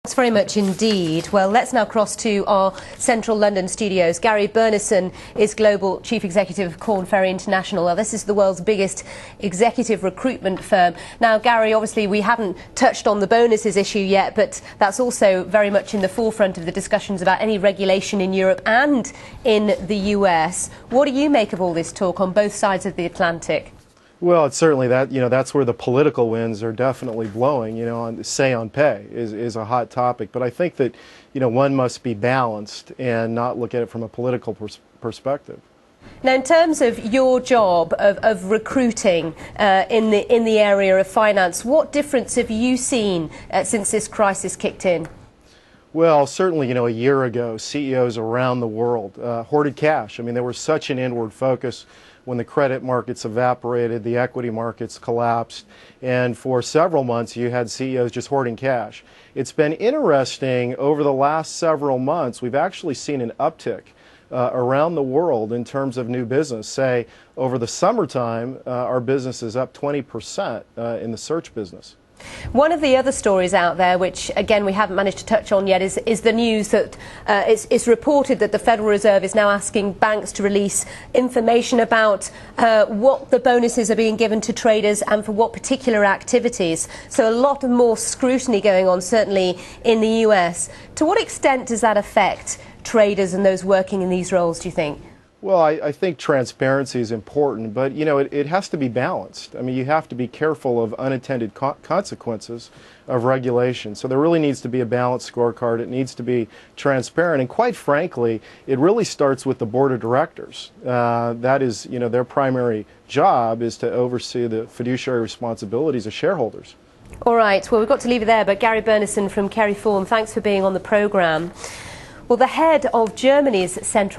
Thanks very much indeed. Well, let's now cross to our central London studios. Gary Burnison is Global Chief Executive of Korn, Ferry International. Now, this is the world's biggest executive recruitment firm. Now, Gary, obviously we haven't touched on the bonuses issue yet, but that's also very much in the forefront of the discussions about any regulation in Europe and in the US. What do you make of all this talk on both sides of the Atlantic? Well, it's certainly that, that's where the political winds are definitely blowing, on pay is a hot topic. But I think that, one must be balanced and not look at it from a political perspective. Now, in terms of your job of recruiting in the area of finance, what difference have you seen since this crisis kicked in? Well, certainly, a year ago, CEOs around the world hoarded cash. I mean, there was such an inward focus when the credit markets evaporated, the equity markets collapsed, and for several months you had CEOs just hoarding cash. It's been interesting over the last several months. We've actually seen an uptick around the world in terms of new business. Say, over the summertime, our business is up 20% in the search business. One of the other stories out there, which again we haven't managed to touch on yet, is the news that it's reported that the Federal Reserve is now asking banks to release information about what the bonuses are being given to traders and for what particular activities. So a lot more scrutiny going on, certainly in the US. To what extent does that affect traders and those working in these roles, do you think? Well, I think transparency is important, but it has to be balanced. I mean, you have to be careful of unintended consequences of regulation. So there really needs to be a balanced scorecard. It needs to be transparent, and quite frankly, it really starts with the board of directors. That is, their primary job is to oversee the fiduciary responsibilities of shareholders. All right. Well, we've got to leave it there. But Gary Burnison from Kerry Form, thanks for being on the programme. Well, the head of Germany's central